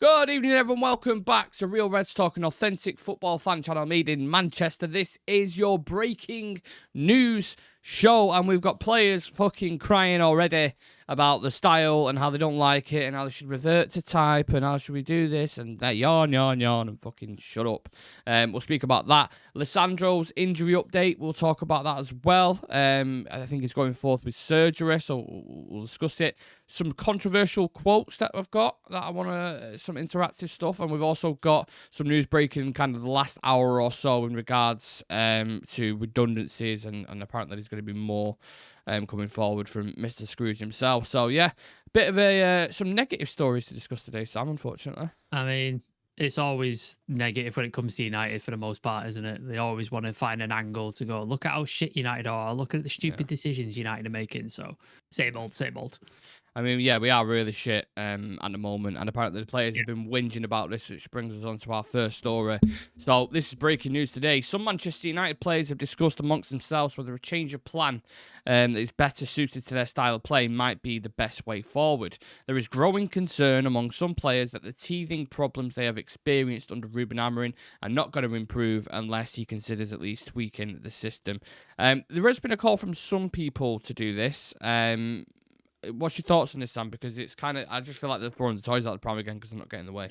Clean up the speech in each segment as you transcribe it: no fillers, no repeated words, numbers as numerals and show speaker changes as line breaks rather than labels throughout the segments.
Good evening, everyone. Welcome back to Real Reds Talk, an authentic football fan channel made in Manchester. This is your breaking news show, and we've got players fucking crying already about the style and how they don't like it and how they should revert to type and how should we do this and that. Yawn, and fucking shut up. We'll speak about that. Lisandro's injury update, we'll talk about that as well. I think he's going forth with surgery, so we'll discuss it. Some controversial quotes that I've got that I want to, some interactive stuff, and we've also got some news breaking kind of the last hour or so in regards to redundancies, and apparently there's going to be more coming forward from Mr. Scrooge himself. So yeah, bit of some negative stories to discuss today, Sam, unfortunately.
I mean, it's always negative when it comes to United for the most part, isn't it? They always want to find an angle to go, look at how shit United are, look at the stupid decisions United are making. So, same old, same old.
I mean, yeah, we are really shit at the moment, and apparently the players have been whinging about this, which brings us on to our first story. So this is breaking news today. Some Manchester United players have discussed amongst themselves whether a change of plan that is better suited to their style of play might be the best way forward. There is growing concern among some players that the teething problems they have experienced under Ruben Amorim are not going to improve unless he considers at least tweaking the system. There has been a call from some people to do this. What's your thoughts on this, Sam? Because it's kind of, I just feel like they're throwing the toys out the pram again because they're not getting in the way.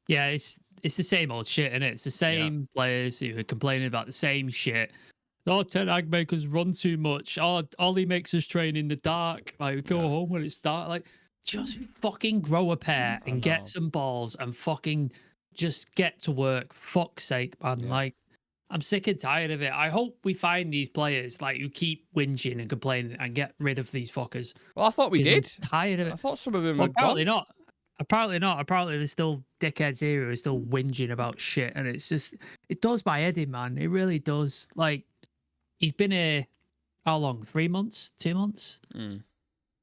Yeah, it's the same old shit, isn't it? It's the same players who are complaining about the same shit. Oh, Ten Hag make us run too much. Oh, Ollie makes us train in the dark. Like, we go home when it's dark. Like, just fucking grow a pair and get some balls and fucking just get to work. Fuck's sake, man. Like, I'm sick and tired of it. I hope we find these players like who keep whinging and complaining and get rid of these fuckers.
Well, I thought we did.
I'm tired of it.
I thought some of them
Well,
had
apparently
gone.
not. Apparently not. Apparently there's still dickheads here who are still whinging about shit, and it's just, it does my head in, man. It really does. Like, he's been here how long? 3 months? 2 months?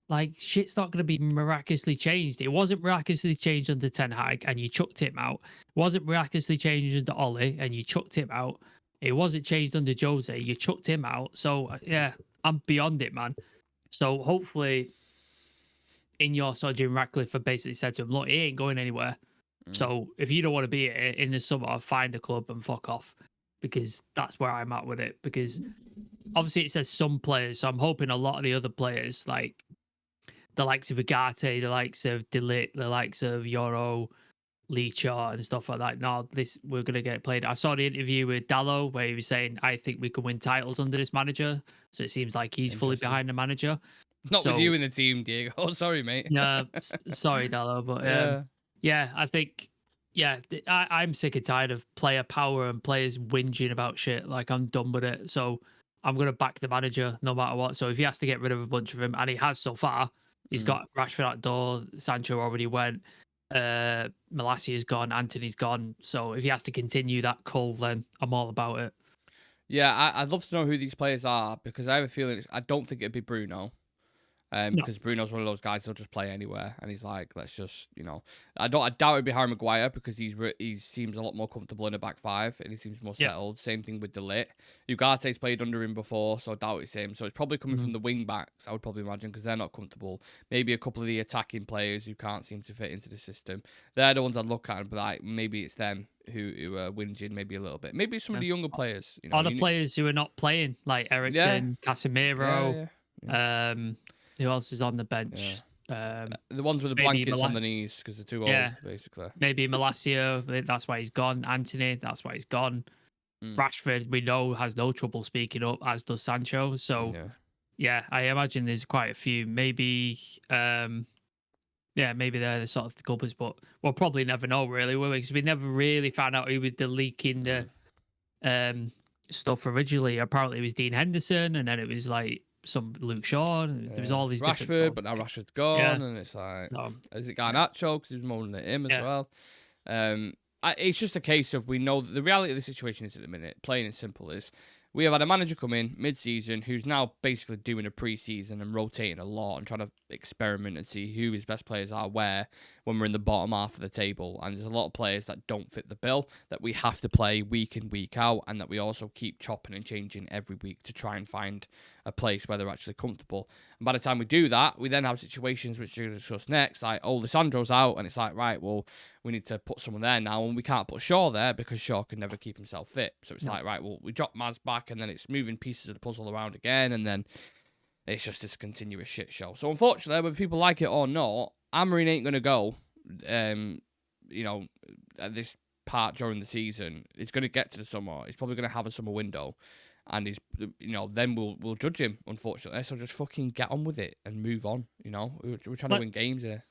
Like, shit's not going to be miraculously changed. It wasn't miraculously changed under Ten Hag and you chucked him out. It wasn't miraculously changed under Ollie and you chucked him out. It wasn't changed under Jose. You chucked him out. So, yeah, I'm beyond it, man. So, hopefully, in your sort of Jim Ratcliffe have basically said to him, look, he ain't going anywhere. So, if you don't want to be here in the summer, find a club and fuck off. Because that's where I'm at with it. Because obviously it says some players. So, I'm hoping a lot of the other players, like the likes of Ugarte, the likes of De Ligt, the likes of Yoro, Licha and stuff like that. No, we're gonna get played. I saw the interview with Dallo where he was saying, "I think we can win titles under this manager." So it seems like he's fully behind the manager.
Not with you in the team, Diego. Oh, sorry, mate.
Yeah, sorry, Dallo, but yeah, I think I'm sick and tired of player power and players whinging about shit. Like, I'm done with it. So I'm gonna back the manager no matter what. So if he has to get rid of a bunch of them, and he has so far, he's got Rashford at door. Sancho already went. Malasia's gone, Anthony's gone. So if he has to continue that cull, then I'm all about it.
Yeah, I'd love to know who these players are because I have a feeling I don't think it'd be Bruno. Because Bruno's one of those guys who'll just play anywhere, and he's like, let's just, I doubt it'd be Harry Maguire because he seems a lot more comfortable in a back five and he seems more settled. Same thing with De Ligt. Ugarte's played under him before, so I doubt it's him. So it's probably coming from the wing backs, I would probably imagine, because they're not comfortable. Maybe a couple of the attacking players who can't seem to fit into the system. They're the ones I'd look at and be like, maybe it's them who are whinging maybe a little bit. Maybe some of the younger players.
Other players who are not playing, like Eriksen, Casemiro. Who else is on the bench?
The ones with the blankets on the knees because they're too old, basically.
Maybe Malacia, that's why he's gone. Anthony, that's why he's gone. Rashford, we know, has no trouble speaking up, as does Sancho. So, yeah, I imagine there's quite a few. Maybe, maybe they're the sort of the culprits, but we'll probably never know, really, will we? Because we never really found out who was the leaking the stuff originally. Apparently, it was Dean Henderson, and then it was like some Luke Shaw. There was all these
Rashford, but now Rashford's gone, and it's like, is it Garnacho because he's moaning at him as well? It's just a case of we know that the reality of the situation is at the minute, plain and simple, is we have had a manager come in mid-season who's now basically doing a pre-season and rotating a lot and trying to experiment and see who his best players are where when we're in the bottom half of the table. And there's a lot of players that don't fit the bill that we have to play week in, week out, and that we also keep chopping and changing every week to try and find a place where they're actually comfortable. And by the time we do that, we then have situations which we're going to discuss next, like, oh, Lisandro's out, and it's like, right, well, we need to put someone there now, and we can't put Shaw there because Shaw can never keep himself fit. So it's like, right, well, we drop Maz back, and then it's moving pieces of the puzzle around again, and then it's just this continuous shit show. So unfortunately, whether people like it or not, Amorim ain't going to go, at this part during the season. He's going to get to the summer. He's probably going to have a summer window. And then we'll judge him, unfortunately. So just fucking get on with it and move on. We're trying to win games here.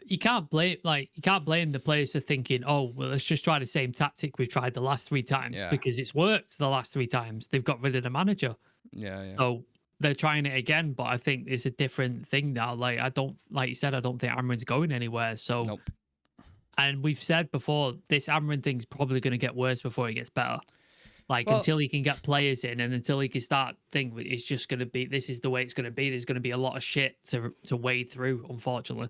You can't blame the players for thinking, oh, well, let's just try the same tactic we've tried the last 3 times because it's worked the last 3 times. They've got rid of the manager.
Yeah.
So they're trying it again, but I think it's a different thing now. Like you said, I don't think Amorim's going anywhere. So,
nope.
And we've said before, this Amorim thing's probably going to get worse before it gets better. Until he can get players in and until he can start thinking it's just going to be, this is the way it's going to be. There's going to be a lot of shit to wade through, unfortunately.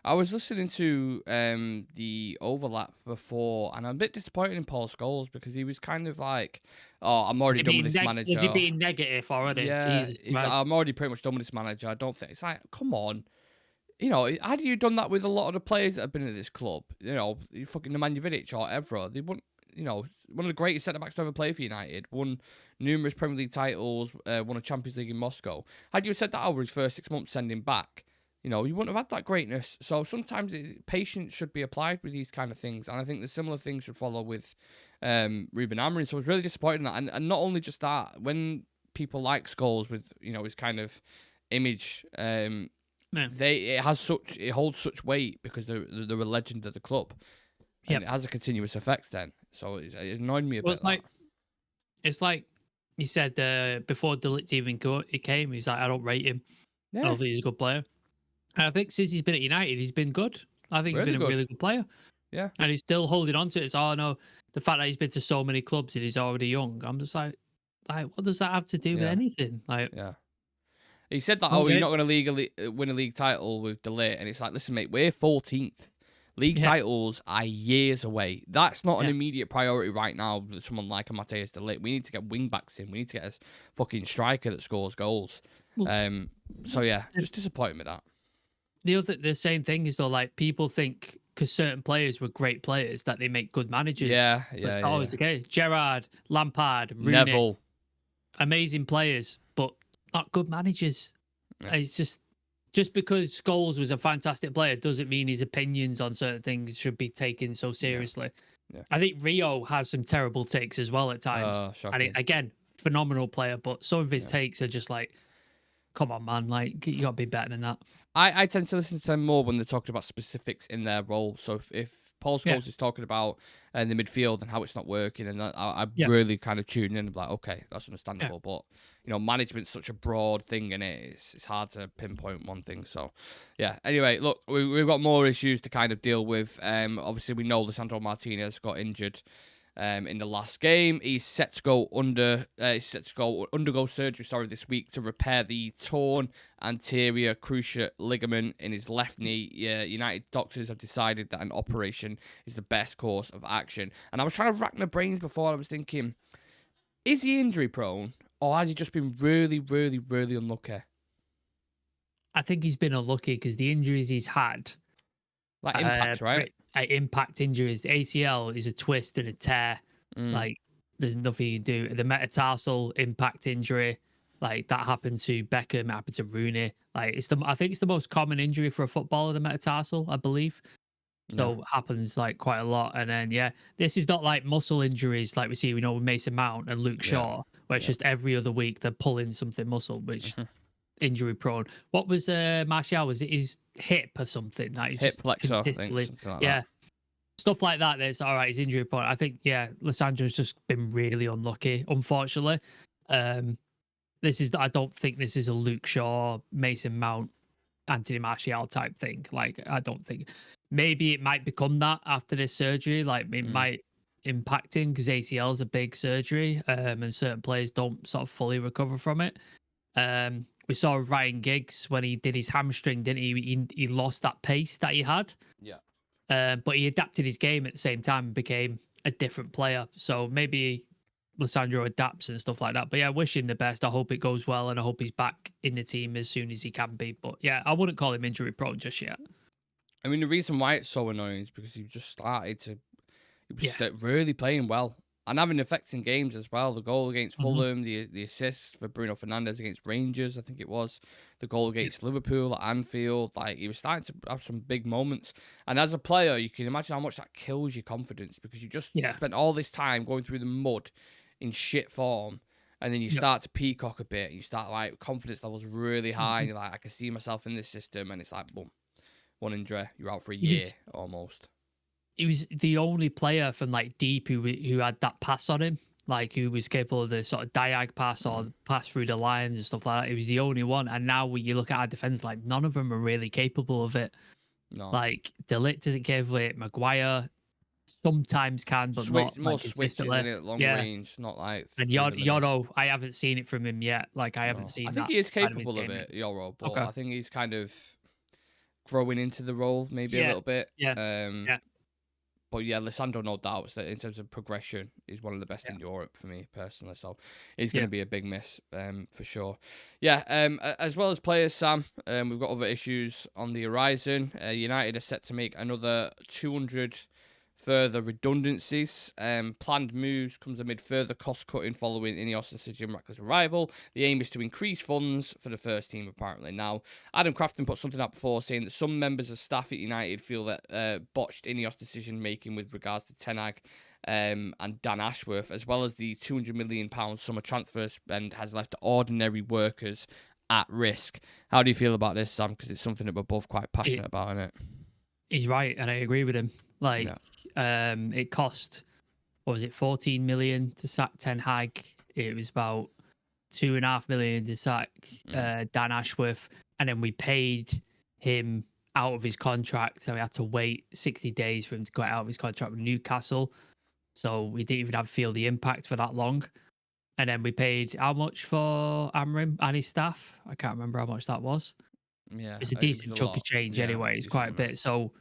I was listening to the overlap before, and I'm a bit disappointed in Paul Scholes because he was kind of like, oh, I'm already done with this manager.
Was he being negative already?
Yeah,
Jesus
I'm already pretty much done with this manager. I don't think, it's like, come on. Had you done that with a lot of the players that have been at this club? Fucking Nemanja Vidic or Evra, they wouldn't. One of the greatest centre-backs to ever play for United, won numerous Premier League titles, won a Champions League in Moscow. Had you said that over his first 6 months sending back, you wouldn't have had that greatness. So sometimes patience should be applied with these kind of things. And I think the similar things should follow with Ruben Amorim. So I was really disappointed in that. And not only just that, when people like Scholes with, his kind of image, it holds such weight because they're a legend of the club. And it has a continuous effect then. So it annoyed me a bit.
It's like you said before De Ligt even came, he's like, I don't rate him. Yeah. I don't think he's a good player. And I think since he's been at United, he's been good. I think he's been a really good player.
Yeah.
And he's still holding on to it. So, the fact that he's been to so many clubs and he's already young, I'm just like, what does that have to do with anything? Yeah.
He said that, you're not going to win a league title with De Ligt. And it's like, listen, mate, we're 14th. League titles are years away. That's not an immediate priority right now with someone like a Matthias de Ligt. We need to get wing-backs in. We need to get a fucking striker that scores goals. Just disappointed with that.
The same thing is, though, like, people think because certain players were great players that they make good managers. That's not always the case. Gerrard, Lampard, Rooney,
Neville.
Amazing players, but not good managers. Yeah. It's just because Scholes was a fantastic player doesn't mean his opinions on certain things should be taken so seriously. Yeah. I think Rio has some terrible takes as well at times. And again, phenomenal player, but some of his takes are just like, come on, man, like, you got to be better than that.
I tend to listen to them more when they're talking about specifics in their role. So if Paul Scholes is talking about the midfield and how it's not working, and I really kind of tune in and be like, okay, that's understandable. But management's such a broad thing, and it's hard to pinpoint one thing. So anyway, look, we've got more issues to kind of deal with. Obviously, we know Lisandro Martinez got injured in the last game. He's set to go undergo surgery this week to repair the torn anterior cruciate ligament in his left knee. United doctors have decided that an operation is the best course of action. And I was trying to rack my brains before. I was thinking, is he injury prone or has he just been really, really, really unlucky?
I think he's been unlucky because the injuries he's had,
like impact, right?
Impact injuries. ACL is a twist and a tear. Like, there's nothing you can do. The metatarsal impact injury, like, that happened to Beckham, it happened to Rooney. Like, I think it's the most common injury for a footballer, the metatarsal, I believe. So it happens like quite a lot. And then this is not like muscle injuries like we see, with Mason Mount and Luke Shaw, where it's just every other week they're pulling something muscle, which injury prone. What was Martial? Was it his hip or something? Like,
hip flexor, I think, something like that.
Stuff like that. That's all right. He's injury prone. I think Lisandro's just been really unlucky, unfortunately. I don't think this is a Luke Shaw, Mason Mount, Anthony Martial type thing. Like, I don't think. Maybe it might become that after this surgery. Like, it might impact him because ACL is a big surgery, and certain players don't sort of fully recover from it. We saw Ryan Giggs when he did his hamstring, didn't he? He lost that pace that he had. But he adapted his game at the same time and became a different player. So maybe Lisandro adapts and stuff like that. But yeah, I wish him the best. I hope it goes well, and I hope he's back in the team as soon as he can be. But yeah, I wouldn't call him injury prone just yet.
I mean, the reason why it's so annoying is because he just started to, he was
Yeah.
really playing well and having effects in games as well. The goal against
Mhm.
Fulham, the assist for Bruno Fernandes against Rangers, I think it was, the goal against Liverpool at Anfield. Like, he was starting to have some big moments. And as a player, you can imagine how much that kills your confidence because you just
Yeah.
spent all this time going through the mud in shit form. And then you
Yep.
start to peacock a bit. And you start, like, confidence levels really high.
Mhm.
And you're like, I can see myself in this system. And it's like, boom, one injury. You're out for a
He
year
was
almost.
he was the only player from like deep who had that pass on him, like who was capable of the sort of diag pass or pass through the lines and stuff like that. He was the only one. And now when you look at our defense, like none of them are really capable of it.
No.
Like De Ligt isn't capable of it. Maguire sometimes can, but
Switch,
not
more
like
switches
consistently.
in it, long
Yeah.
range, not like
And
through the middle.
Yoro, I haven't seen it from him yet. Like I haven't
No. I
seen
think
that
he is
side of his
capable of
game yet.
it, Yoro, but
Okay.
I think he's kind of growing into the role maybe a
Yeah.
little bit.
Yeah. Yeah.
But yeah, Lisandro, no doubts that in terms of progression, is one of the best
Yeah.
in Europe for me personally. So he's
Yeah.
going to be a big miss for sure. Yeah, as well as players, Sam, we've got other issues on the horizon. United are set to make another 200 further redundancies. Planned moves comes amid further cost cutting following Ineos' decision reckless arrival. The aim is to increase funds for the first team, apparently. Now, Adam Crafton put something up before saying that some members of staff at United feel that botched Ineos decision making with regards to Ten Hag and Dan Ashworth, as well as the £200 million summer transfer spend, has left ordinary workers at risk. How do you feel about this, Sam? Because it's something that we're both quite passionate about, isn't it?
He's right, and I agree with him. Like,
Yeah.
it cost, what was it, 14 million to sack Ten Hag. It was about 2.5 million to sack Dan Ashworth, and then we paid him out of his contract, so we had to wait 60 days for him to get out of his contract with Newcastle. So we didn't even have to feel the impact for that long. And then we paid how much for Amorim and his staff? I can't remember how much that was.
Yeah,
It's a
it was
decent
a
chunk of
lot.
change
Yeah,
anyway.
it's
It's
a
quite a
decent amount.
bit. So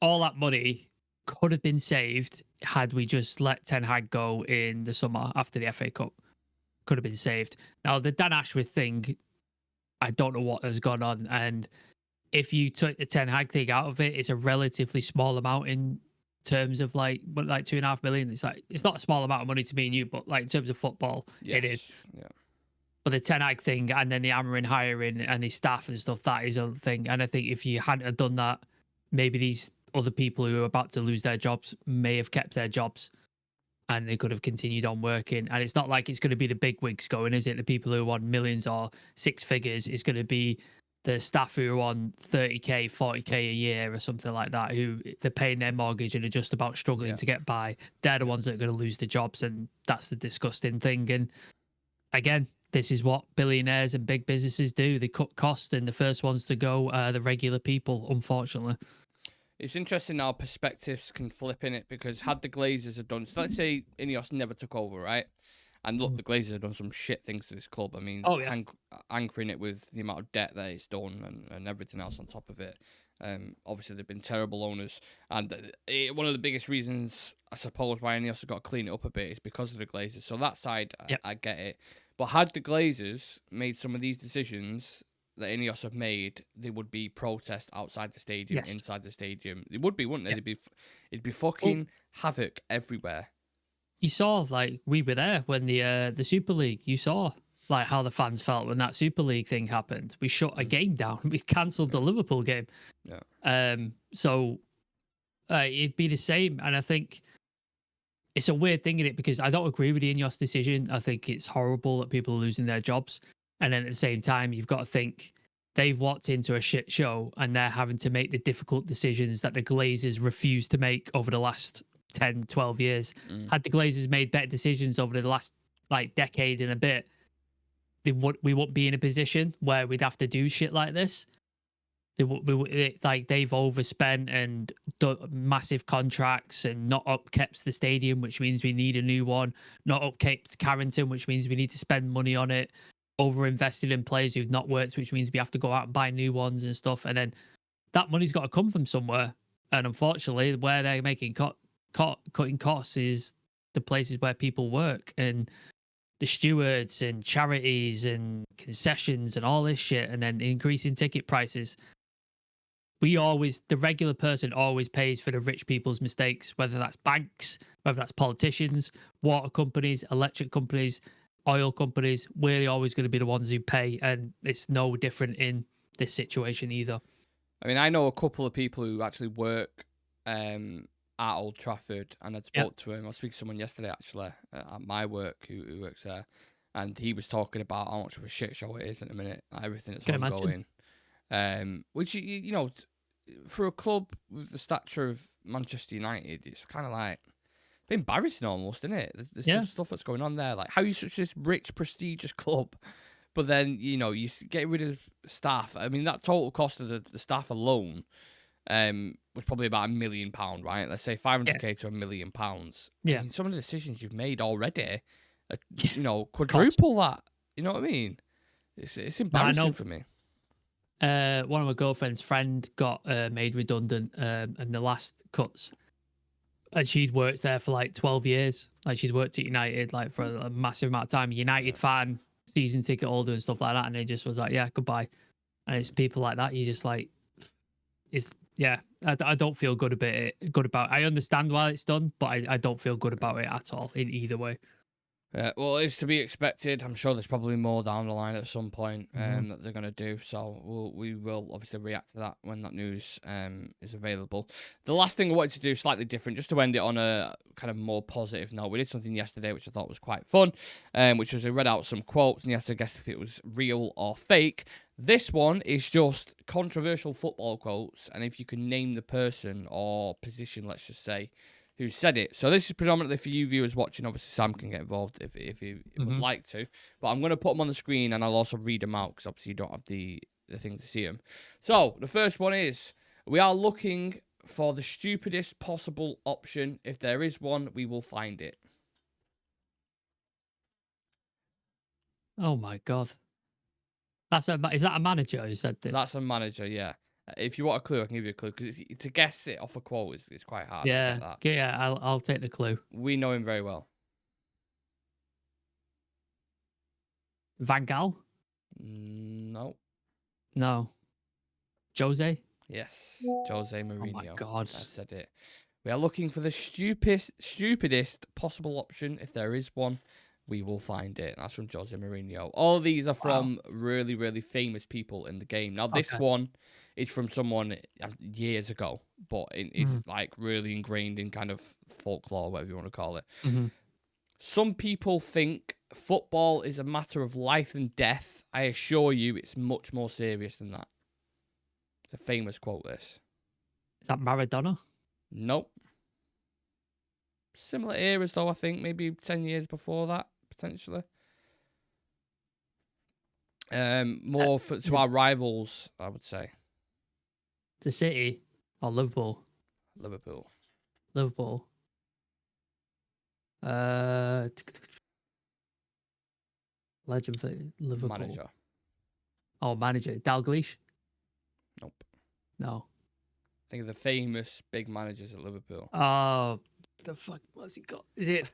all that money could have been saved had we just let Ten Hag go in the summer after the FA Cup. Could have been saved. Now the Dan Ashworth thing, I don't know what has gone on, and if you took the Ten Hag thing out of it, it's a relatively small amount in terms of like 2.5 million. It's like it's not a small amount of money to me and you, but like in terms of football, it is.
Yes. Yeah.
But the Ten Hag thing and then the Amorim hiring and his staff and stuff, that is a thing. And I think if you hadn't have done that, maybe these other people who are about to lose their jobs may have kept their jobs and they could have continued on working. And it's not like it's going to be the big wigs going, is it? The people who want millions or six figures. It's going to be the staff who are on 30k, 40k a year or something like that, who they're paying their mortgage and are just about struggling to get by. They're the ones that are going to lose their jobs. And that's the disgusting thing. And again, this is what billionaires and big businesses do. They cut costs, and the first ones to go are the regular people, unfortunately.
It's interesting how perspectives can flip in it because had the Glazers have done, so let's say Ineos never took over, right? And look, the Glazers have done some shit things to this club. I mean,
Oh, yeah.
anchoring it with the amount of debt that it's done and everything else on top of it. Obviously, they've been terrible owners. And one of the biggest reasons, I suppose, why Ineos have got to clean it up a bit is because of the Glazers. So that side, I get it. But had the Glazers made some of these decisions that Ineos have made, they would be protest outside the stadium, inside the stadium. They would be, wouldn't they? It'd be fucking havoc everywhere.
You saw, like, we were there when the Super League. You saw like how the fans felt when that Super League thing happened. We shut a game down. We cancelled the Liverpool game.
Yeah.
So it'd be the same, and I think it's a weird thing in it because I don't agree with the Ineos decision. I think it's horrible that people are losing their jobs. And then at the same time, you've got to think they've walked into a shit show and they're having to make the difficult decisions that the Glazers refused to make over the last 10, 12 years. Had the Glazers made better decisions over the last like decade and a bit, we wouldn't be in a position where we'd have to do shit like this. They've overspent and done massive contracts and not upkept the stadium, which means we need a new one. Not upkept Carrington, which means we need to spend money on it. Over invested in players who've not worked, which means we have to go out and buy new ones and stuff. And then that money's got to come from somewhere. And unfortunately, where they're making cutting costs is the places where people work and the stewards and charities and concessions and all this shit, and then increasing ticket prices. The regular person always pays for the rich people's mistakes, whether that's banks, whether that's politicians, water companies, electric companies, oil companies. We're always going to be the ones who pay, and it's no different in this situation either.
I mean, I know a couple of people who actually work at Old Trafford, and I spoke to him. I was speaking to someone yesterday, actually, at my work who works there, and he was talking about how much of a shit show it is in a minute, everything that's ongoing. Which, you know, for a club with the stature of Manchester United, it's kind of like embarrassing almost, isn't it? There's stuff that's going on there. Like, how are you such this rich, prestigious club, but then, you know, you get rid of staff. I mean, that total cost of the staff alone was probably about £1 million, right? Let's say 500k to £1 million.
Yeah.
I mean, some of the decisions you've made already, you know, quadruple that. You know what I mean? It's embarrassing for me.
One of my girlfriend's friend got made redundant in the last cuts, and she'd worked there for like 12 years. Like, she'd worked at United like for a massive amount of time. United fan, season ticket holder, and stuff like that. And it just was like, yeah, goodbye. And it's people like that. You just like, I don't feel good about it. I understand why it's done, but I don't feel good about it at all in either way.
Well, it's to be expected. I'm sure there's probably more down the line at some point that they're going to do. So we will obviously react to that when that news is available. The last thing I wanted to do, slightly different, just to end it on a kind of more positive note. We did something yesterday which I thought was quite fun, which was I read out some quotes and you had to guess if it was real or fake. This one is just controversial football quotes, and if you can name the person or position, let's just say, who said it. So this is predominantly for you viewers watching. Obviously, Sam can get involved if he would like to. But I'm going to put them on the screen and I'll also read them out because obviously you don't have the thing to see them. So the first one is, we are looking for the stupidest possible option. If there is one, we will find it.
Oh my God. Is that a manager who said this?
That's a manager, yeah. If you want a clue, I can give you a clue, because to guess it off a quote is quite hard.
Yeah,
to get that.
Yeah, I'll take the clue.
We know him very well.
Van Gaal?
No.
No. Jose?
Yes, Jose Mourinho.
Oh my God.
I said it. We are looking for the stupidest possible option. If there is one, we will find it. That's from Jose Mourinho. All of these are from really, really famous people in the game. Now, this one is from someone years ago, but it's like really ingrained in kind of folklore, whatever you want to call it. Some people think football is a matter of life and death. I assure you, it's much more serious than that. It's a famous quote, this.
Is that Maradona?
Nope. Similar eras, though, I think. Maybe 10 years before that, potentially. More to our rivals, I would say.
The City or Liverpool?
Liverpool.
Legend for Liverpool.
Manager.
Oh, manager. Dalglish?
Nope.
No.
Think of the famous big managers at Liverpool.
Oh, the fuck, what's he got? Is it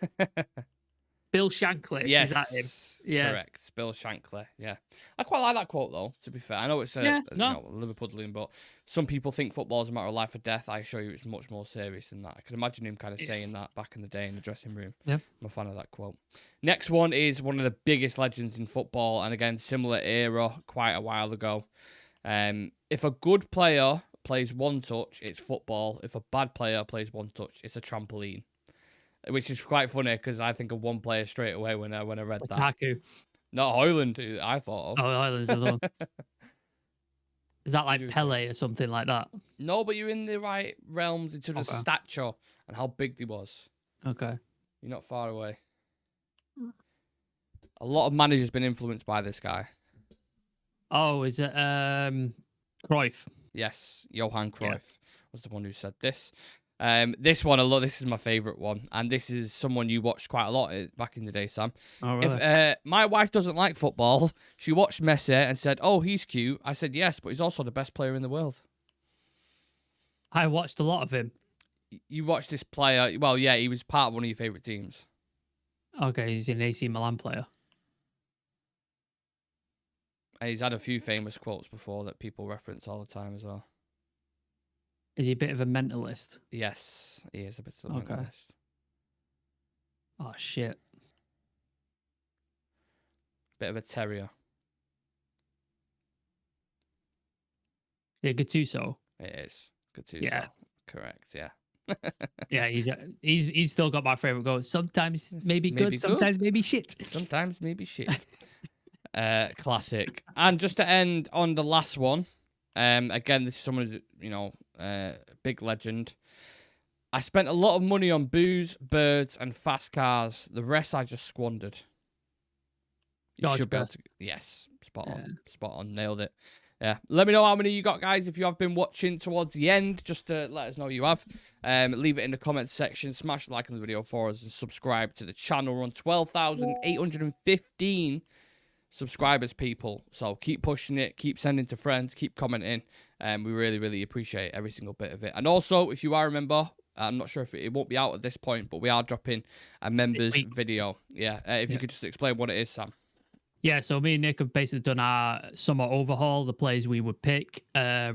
Bill Shankly?
Yes.
Is that him? Yeah.
Correct. Bill Shankly. Yeah. I quite like that quote, though, to be fair. I know it's Liverpudlian, but some people think football is a matter of life or death. I assure you it's much more serious than that. I can imagine him kind of saying that back in the day in the dressing room.
Yeah.
I'm a fan of that quote. Next one is one of the biggest legends in football, and again, similar era, quite a while ago. If a good player plays one touch, it's football. If a bad player plays one touch, it's a trampoline. Which is quite funny because I think of one player straight away when I read that.
Lukaku.
Not Hoyland, who I thought of.
Oh, Hoyland's the other one. Is that like Pele or something like that?
No, but you're in the right realms in terms of stature and how big he was.
Okay.
You're not far away. A lot of managers been influenced by this guy.
Oh, is it Cruyff?
Yes, Johan Cruyff was the one who said this. This one, this is my favourite one, and this is someone you watched quite a lot back in the day, Sam.
Oh, really?
If my wife doesn't like football, she watched Messi and said, "Oh, he's cute." I said, "Yes, but he's also the best player in the world."
I watched a lot of him.
You watched this player. Well, yeah, he was part of one of your favourite teams.
Okay, he's an AC Milan player.
And he's had a few famous quotes before that people reference all the time as well.
Is he a bit of a mentalist?
Yes, he is a bit of a
Okay.
mentalist.
Oh shit.
Bit of a terrier.
Yeah, Gattuso.
It is. Gattuso.
Yeah.
Correct, yeah.
Yeah, he's still got my favorite goal. Sometimes maybe good, sometimes maybe shit.
Sometimes maybe shit. Classic. And just to end on the last one, again, this is someone who's, you know, big legend. I spent a lot of money on booze, birds, and fast cars. The rest I just squandered. You should be able to. Yes, spot on. Spot on. Nailed it. Yeah. Let me know how many you got, guys, if you have been watching towards the end. Just to let us know you have. Leave it in the comments section. Smash the like on the video for us and subscribe to the channel. We're on 12,815 subscribers, people. So keep pushing it. Keep sending to friends. Keep commenting. We really, really appreciate every single bit of it. And also, if you are a member, I'm not sure if it won't be out at this point, but we are dropping a members video. Yeah. If you could just explain what it is, Sam.
Yeah, so me and Nick have basically done our summer overhaul, the players we would pick,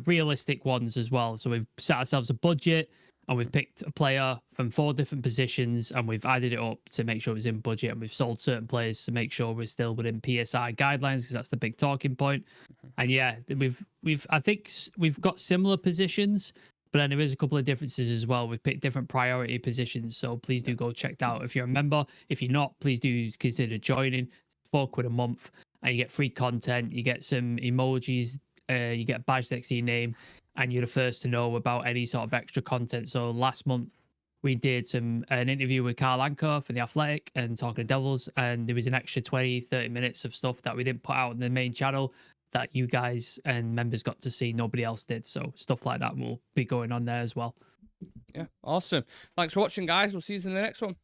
realistic ones as well. So we've set ourselves a budget and we've picked a player from 4 different positions and we've added it up to make sure it was in budget, and we've sold certain players to make sure we're still within PSI guidelines, because that's the big talking point. And yeah, I think we've got similar positions, but then there is a couple of differences as well. We've picked different priority positions, so please do go check that out if you're a member. If you're not, please do consider joining. £4 a month, and you get free content. You get some emojis. You get a badge next to your name, and you're the first to know about any sort of extra content. So last month we did an interview with Carl Anker for The Athletic and Talking Devils, and there was an extra 20-30 minutes of stuff that we didn't put out on the main channel that you guys and members got to see. Nobody else did. So stuff like that will be going on there as well.
Yeah, awesome. Thanks for watching, guys. We'll see you in the next one.